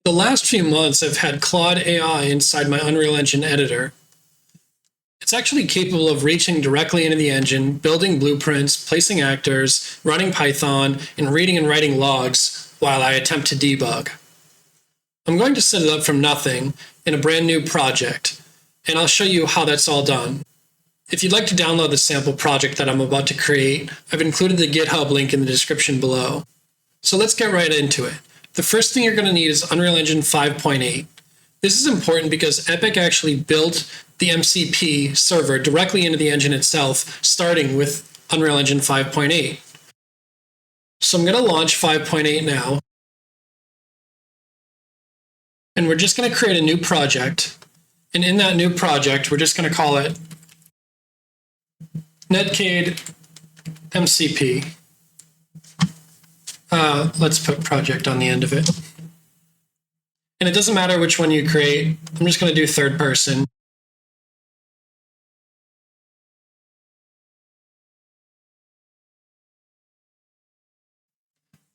The last few months I've had Claude AI inside my Unreal Engine editor. It's actually capable of reaching directly into the engine, building blueprints, placing actors, running Python, and reading and writing logs while I attempt to debug. I'm going to set it up from nothing in a brand new project, and I'll show you how that's all done. If you'd like to download the sample project that I'm about to create, I've included the GitHub link in the description below. So let's get right into it. The first thing you're going to need is Unreal Engine 5.8. This is important because Epic actually built the MCP server directly into the engine itself, starting with Unreal Engine 5.8. So I'm going to launch 5.8 now. And we're just going to create a new project. And in that new project, we're just going to call it Netcade MCP. Let's put project on the end of it. And it doesn't matter which one you create. I'm just going to do third person.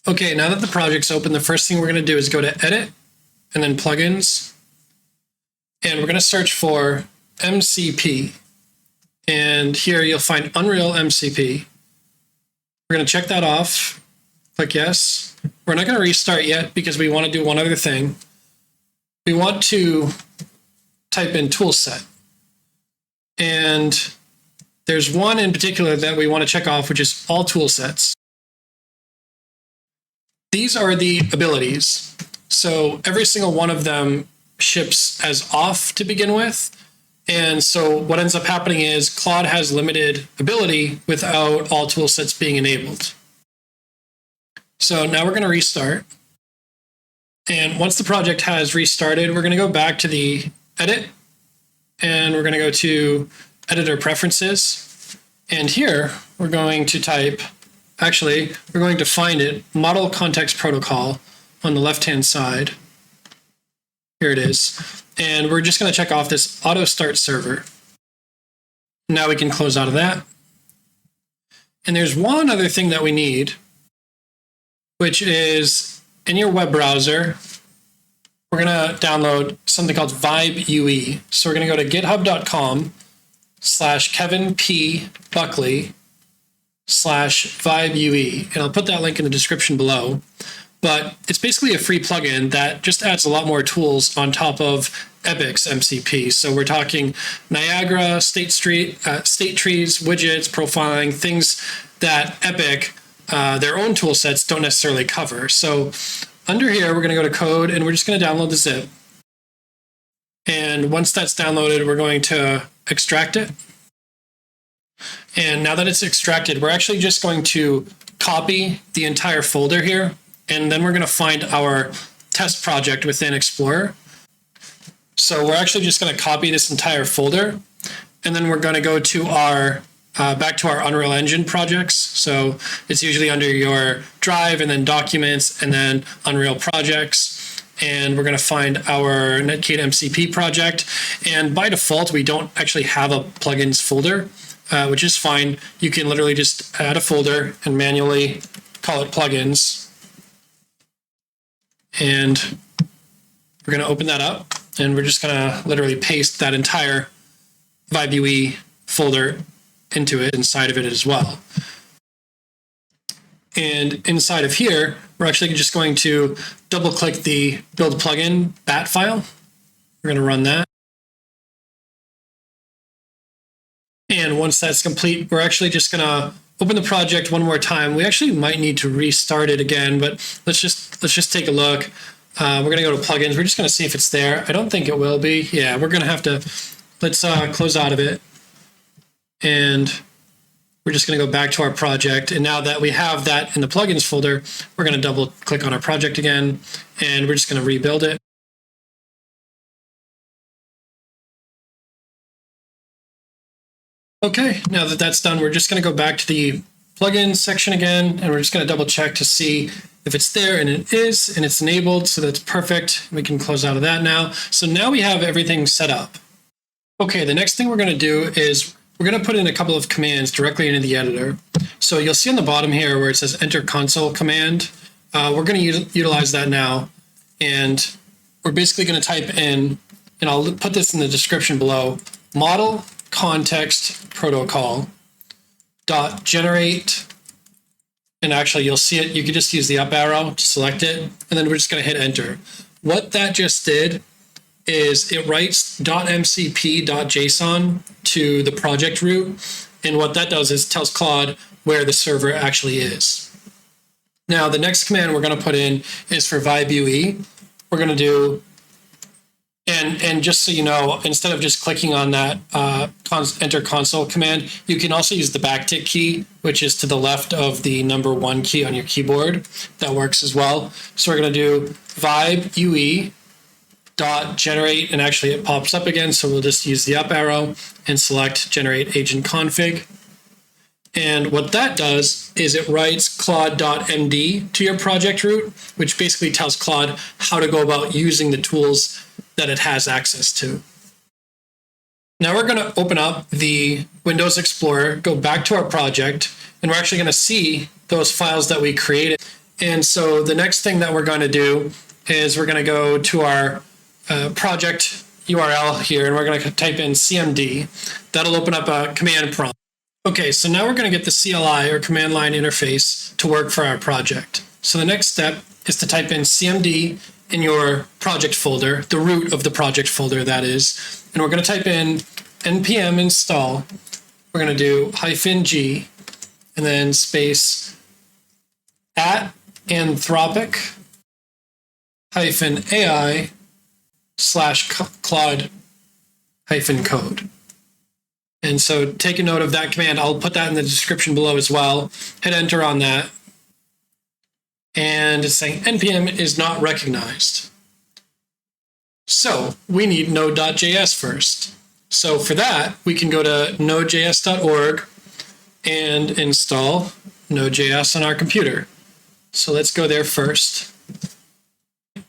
Okay, now that the project's open, the first thing we're going to do is go to Edit, and then Plugins. And we're going to search for MCP. And here you'll find Unreal MCP. We're going to check that off. Click yes. We're not going to restart yet because we want to do one other thing. We want to type in toolset. And there's one in particular that we want to check off, which is all toolsets. These are the abilities. So every single one of them ships as off to begin with. And so what ends up happening is Claude has limited ability without all toolsets being enabled. So now we're going to restart. And once the project has restarted, we're going to go back to the edit, and we're going to go to editor preferences. And here we're going to type, actually, we're going to find it, model context protocol on the left-hand side. Here it is. And we're just going to check off this auto start server. Now we can close out of that. And there's one other thing that we need, which is in your web browser, we're going to download something called VibeUE. So we're going to go to github.com/KevinPBuckley/VibeUE. And I'll put that link in the description below. But it's basically a free plugin that just adds a lot more tools on top of Epic's MCP. So we're talking Niagara, state trees, widgets, profiling, things that Epic, their own tool sets, don't necessarily cover. So under here, we're going to go to code, and we're just going to download the zip. And once that's downloaded, we're going to extract it. And now that it's extracted, we're actually just going to copy the entire folder here. And then we're going to find our test project within Explorer. So we're actually just going to copy this entire folder. And then we're going to go to our back to our Unreal Engine projects. So it's usually under your drive, and then documents, and then Unreal projects. And we're going to find our Netcade MCP project. And by default, we don't actually have a plugins folder, which is fine. You can literally just add a folder and manually call it plugins. And we're going to open that up, and we're just going to literally paste that entire VibeUE folder into it, inside of it as well. And inside of here, we're actually just going to double click the BuildPlugin.bat file. We're going to run that. And once that's complete, we're actually just going to open the project one more time. We actually might need to restart it again, but let's just take a look. We're going to go to plugins. We're just going to see if it's there. I don't think it will be. Yeah, we're going to have to, let's close out of it. And we're just going to go back to our project. And now that we have that in the plugins folder, we're going to double click on our project again, and we're just going to rebuild it. Okay, now that that's done, we're just going to go back to the plugins section again, and we're just going to double check to see if it's there, and it is, and it's enabled, so that's perfect. We can close out of that now. So now we have everything set up. Okay, the next thing we're going to do is we're going to put in a couple of commands directly into the editor. So you'll see on the bottom here where it says enter console command. We're going to utilize that now. And we're basically going to type in, and I'll put this in the description below, model context protocol dot generate, and actually you'll see it, you can just use the up arrow to select it, and then we're just going to hit enter. What that just did is it writes .mcp.json to the project root, and what that does is tells Claude where the server actually is. Now the next command we're going to put in is for VibeUE. We're going to do, and just so you know, instead of just clicking on that enter console command, you can also use the backtick key, which is to the left of the number 1 key on your keyboard. That works as well. So we're going to do VibeUE dot generate, and actually it pops up again, so we'll just use the up arrow and select generate agent config. And what that does is it writes Claude.md to your project root, which basically tells Claude how to go about using the tools that it has access to. Now we're going to open up the Windows Explorer, go back to our project, and we're actually going to see those files that we created. And so the next thing that we're going to do is we're going to go to our project URL here, and we're going to type in cmd. That'll open up a command prompt. Okay, so now we're going to get the CLI, or command line interface, to work for our project. So the next step is to type in cmd in your project folder, the root of the project folder that is, and we're going to type in npm install. We're going to do -g and then space @anthropic -ai /Claude -code. And so take a note of that command. I'll put that in the description below as well. Hit enter on that. And it's saying npm is not recognized. So we need node.js first. So for that, we can go to nodejs.org and install Node.js on our computer. So let's go there first.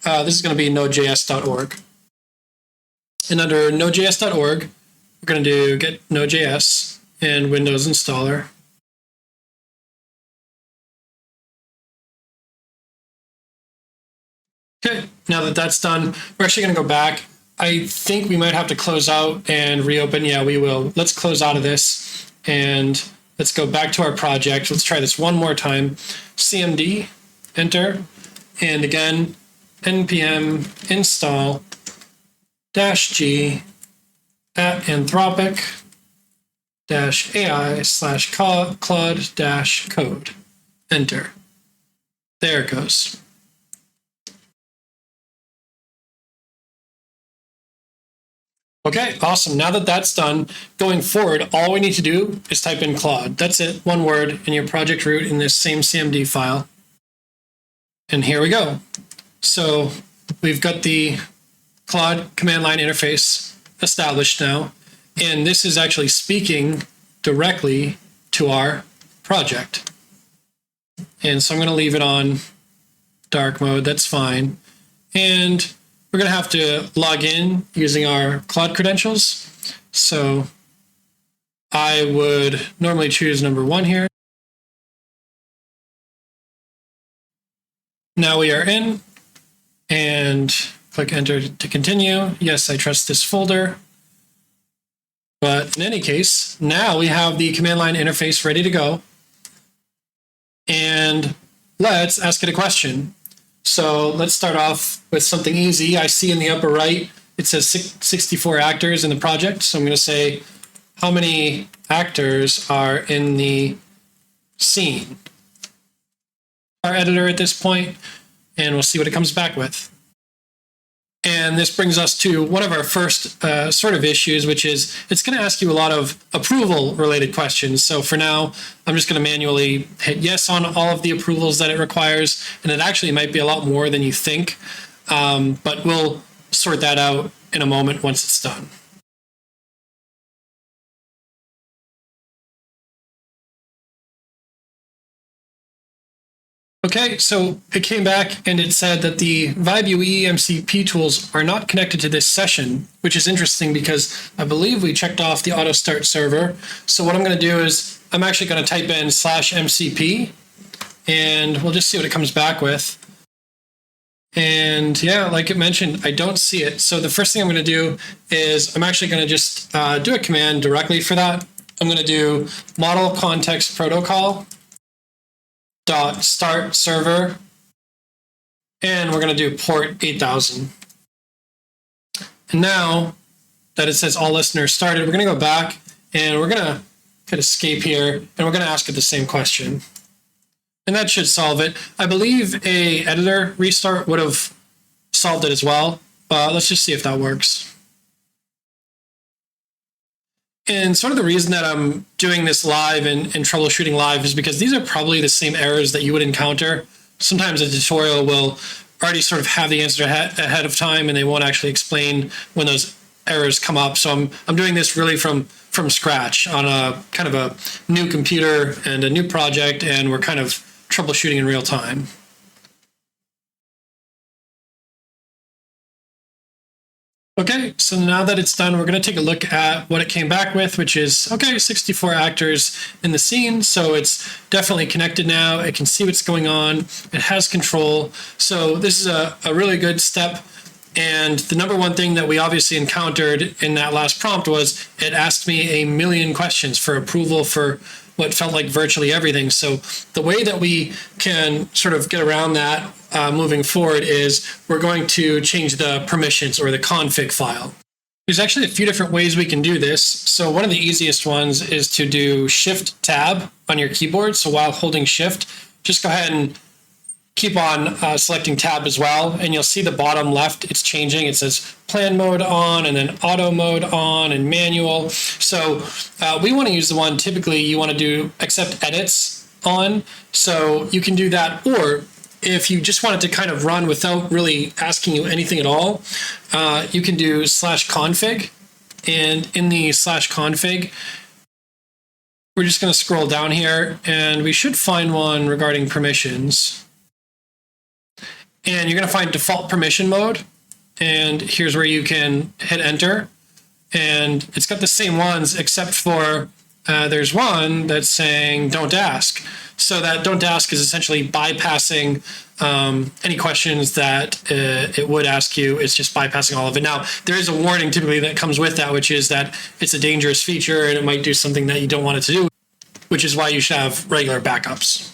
This is going to be nodejs.org. And under nodejs.org, we're going to do get Node.js and Windows installer. Okay, now that that's done, we're actually going to go back. I think we might have to close out and reopen. Yeah, we will. Let's close out of this and let's go back to our project. Let's try this one more time. cmd, enter, and again, npm install -g @anthropic -ai /Claude -code. Enter. There it goes. Okay, awesome. Now that that's done, going forward, all we need to do is type in Claude. That's it, one word in your project root in this same CMD file. And here we go. So we've got the Claude command line interface established now, and this is actually speaking directly to our project. And so I'm going to leave it on dark mode. That's fine. And we're going to have to log in using our Claude credentials. So I would normally choose number 1 here. Now we are in, and click enter to continue. Yes, I trust this folder. But in any case, now we have the command line interface ready to go. And let's ask it a question. So let's start off with something easy. I see in the upper right, it says 64 actors in the project. So I'm going to say, how many actors are in the scene? Our editor at this point, and we'll see what it comes back with. And this brings us to one of our first sort of issues, which is it's going to ask you a lot of approval related questions. So for now, I'm just going to manually hit yes on all of the approvals that it requires. And it actually might be a lot more than you think, but we'll sort that out in a moment once it's done. Okay, so it came back and it said that the VibeUE MCP tools are not connected to this session, which is interesting because I believe we checked off the auto start server. So what I'm going to do is I'm actually going to type in /MCP and we'll just see what it comes back with. And yeah, like it mentioned, I don't see it. So the first thing I'm going to do is I'm actually going to just do a command directly for that. I'm going to do model context protocol dot start server, and we're going to do port 8000. And now that it says all listeners started, we're going to go back and we're going to hit escape here, and we're going to ask it the same question. And that should solve it. I believe a editor restart would have solved it as well. Let's just see if that works. And sort of the reason that I'm doing this live and troubleshooting live is because these are probably the same errors that you would encounter. Sometimes a tutorial will already sort of have the answer ahead of time, and they won't actually explain when those errors come up. So I'm doing this really from scratch on a kind of a new computer and a new project, and we're kind of troubleshooting in real time. Okay, so now that it's done, we're going to take a look at what it came back with, which is, okay, 64 actors in the scene. So it's definitely connected now. It can see what's going on. It has control. So this is a really good step. And the number one thing that we obviously encountered in that last prompt was it asked me a million questions for approval for what felt like virtually everything. So the way that we can sort of get around that moving forward is we're going to change the permissions or the config file. There's actually a few different ways we can do this. So one of the easiest ones is to do Shift+Tab on your keyboard. So while holding Shift, just go ahead and keep on selecting Tab as well, and you'll see the bottom left, it's changing. It says plan mode on, and then auto mode on, and manual. So we want to use the one typically you want to do accept edits on. So you can do that, or if you just want it to kind of run without really asking you anything at all, you can do /config. And in the /config, we're just going to scroll down here, and we should find one regarding permissions. And you're going to find default permission mode. And here's where you can hit enter. And it's got the same ones, except for there's one that's saying don't ask. So that don't ask is essentially bypassing any questions that it would ask you. It's just bypassing all of it. Now, there is a warning typically that comes with that, which is that it's a dangerous feature and it might do something that you don't want it to do, which is why you should have regular backups.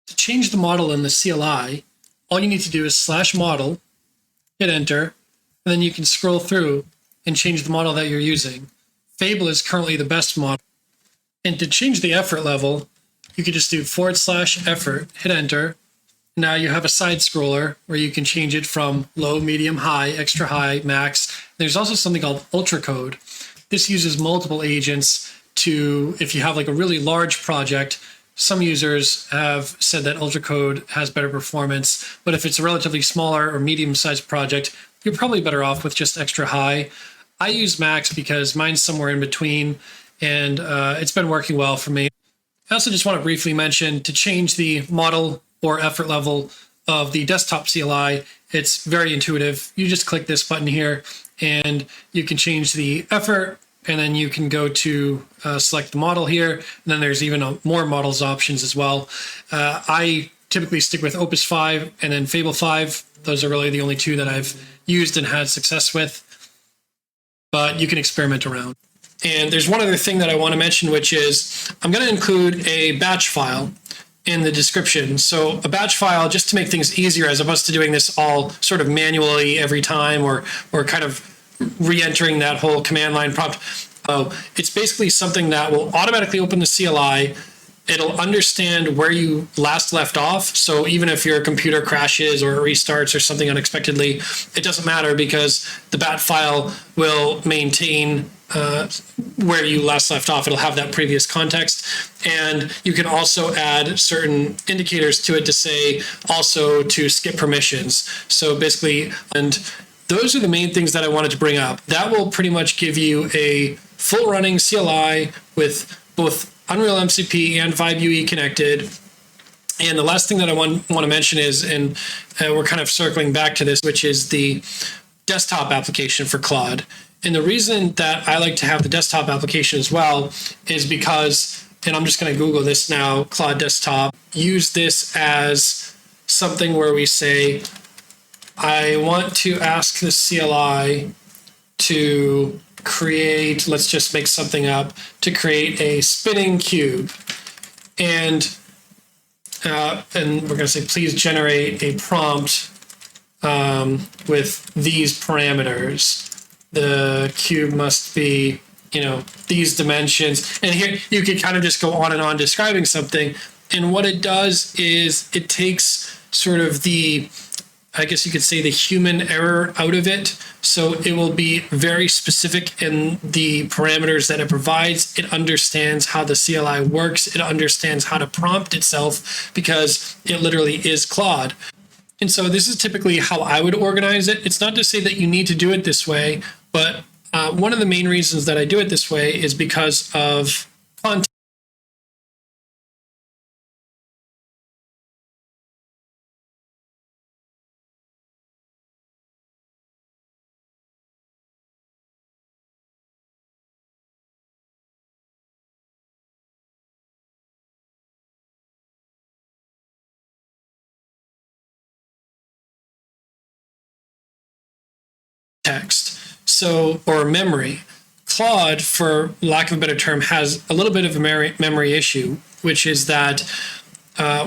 To change the model in the CLI, all you need to do is /model, hit enter, and then you can scroll through and change the model that you're using. Fable is currently the best model. And to change the effort level, you can just do /effort, hit enter. Now you have a side scroller where you can change it from low, medium, high, extra high, max. There's also something called ultra code. This uses multiple agents to, if you have like a really large project, some users have said that ultra code has better performance, but if it's a relatively smaller or medium-sized project, you're probably better off with just extra high. I use max because mine's somewhere in between, and it's been working well for me. I also just want to briefly mention to change the model or effort level of the desktop CLI. It's very intuitive. You just click this button here, and you can change the effort, and then you can go to select the model here. And then there's even more models options as well. I typically stick with Opus 5 and then Fable 5. Those are really the only two that I've used and had success with. But you can experiment around. And there's one other thing that I want to mention, which is I'm going to include a batch file in the description. So a batch file, just to make things easier, as opposed to doing this all sort of manually every time or kind of re-entering that whole command line prompt. It's basically something that will automatically open the CLI. It'll understand where you last left off. So even if your computer crashes or restarts or something unexpectedly, it doesn't matter because the bat file will maintain where you last left off. It'll have that previous context. And you can also add certain indicators to it to say also to skip permissions. So basically, and those are the main things that I wanted to bring up. That will pretty much give you a full running CLI with both Unreal MCP and VibeUE connected. And the last thing that I want to mention is, and we're kind of circling back to this, which is the desktop application for Claude. And the reason that I like to have the desktop application as well is because, and I'm just going to Google this now, Claude desktop, use this as something where we say, I want to ask the CLI to create, let's just make something up, to create a spinning cube. And we're going to say, please generate a prompt with these parameters. The cube must be, these dimensions. And here you could kind of just go on and on describing something. And what it does is it takes sort of the, I guess you could say, the human error out of it. So it will be very specific in the parameters that it provides. It understands how the CLI works. It understands how to prompt itself because it literally is Claude. And so this is typically how I would organize it. It's not to say that you need to do it this way, but one of the main reasons that I do it this way is because of context. Text, so, or memory. Claude, for lack of a better term, has a little bit of a memory issue, which is that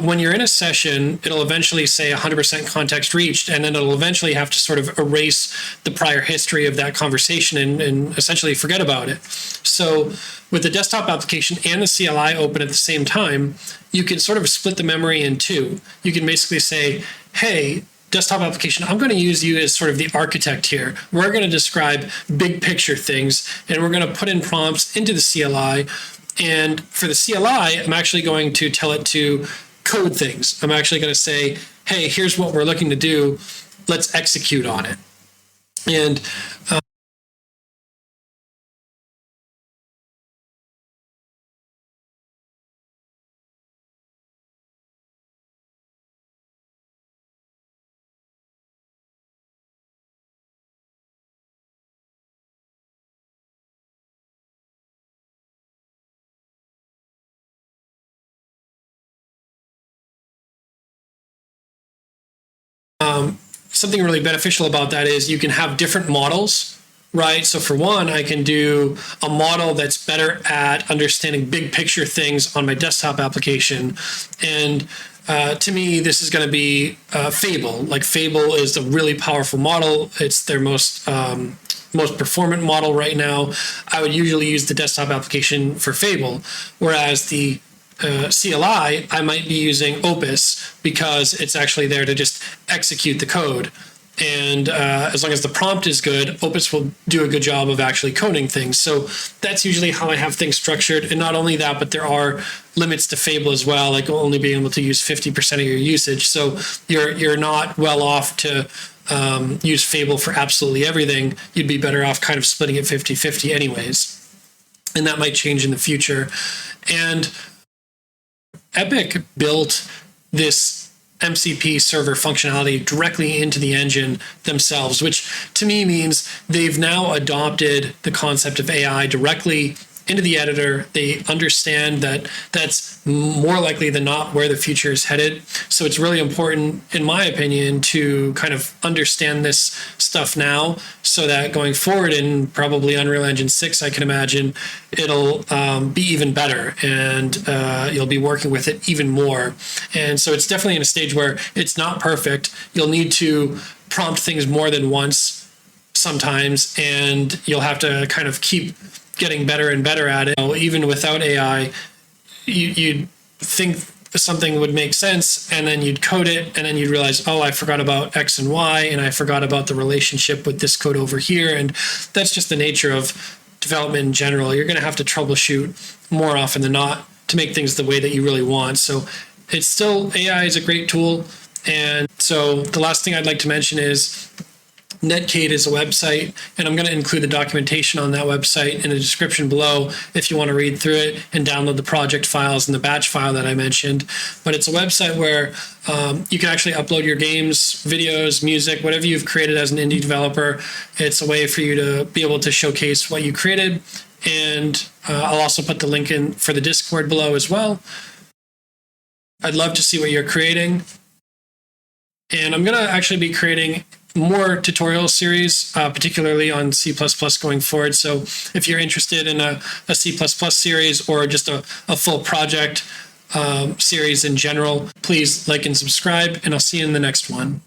when you're in a session, it'll eventually say 100% context reached, and then it'll eventually have to sort of erase the prior history of that conversation and essentially forget about it. So with the desktop application and the CLI open at the same time, you can sort of split the memory in two. You can basically say, hey, desktop application, I'm going to use you as sort of the architect here. We're going to describe big picture things, and we're going to put in prompts into the CLI. And for the CLI, I'm actually going to tell it to code things. I'm actually going to say, hey, here's what we're looking to do. Let's execute on it. And something really beneficial about that is you can have different models, right? So for one, I can do a model that's better at understanding big picture things on my desktop application. And to me, this is going to be Fable. Like Fable is a really powerful model. It's their most performant model right now. I would usually use the desktop application for Fable, whereas the CLI, I might be using Opus because it's actually there to just execute the code. And as long as the prompt is good, Opus will do a good job of actually coding things. So that's usually how I have things structured. And not only that, but there are limits to Fable as well, like only being able to use 50% of your usage. So you're not well off to use Fable for absolutely everything. You'd be better off kind of splitting it 50-50 anyways. And that might change in the future. And Epic built this MCP server functionality directly into the engine themselves, which to me means they've now adopted the concept of AI directly into the editor. They understand that that's more likely than not where the future is headed. So it's really important, in my opinion, to kind of understand this stuff now so that going forward in probably Unreal Engine 6, I can imagine, it'll be even better and you'll be working with it even more. And so it's definitely in a stage where it's not perfect. You'll need to prompt things more than once sometimes, and you'll have to kind of keep getting better and better at it. Even without AI, you'd think something would make sense, and then you'd code it, and then you'd realize, oh, I forgot about X and Y, and I forgot about the relationship with this code over here. And that's just the nature of development in general. You're going to have to troubleshoot more often than not to make things the way that you really want. So it's still, AI is a great tool. And so the last thing I'd like to mention is Netcade is a website, and I'm going to include the documentation on that website in the description below if you want to read through it and download the project files and the batch file that I mentioned. But it's a website where you can actually upload your games, videos, music, whatever you've created as an indie developer. It's a way for you to be able to showcase what you created. And I'll also put the link in for the Discord below as well. I'd love to see what you're creating. And I'm going to actually be creating more tutorial series, particularly on C++ going forward. So if you're interested in a C++ series or just a full project series in general, please like and subscribe, and I'll see you in the next one.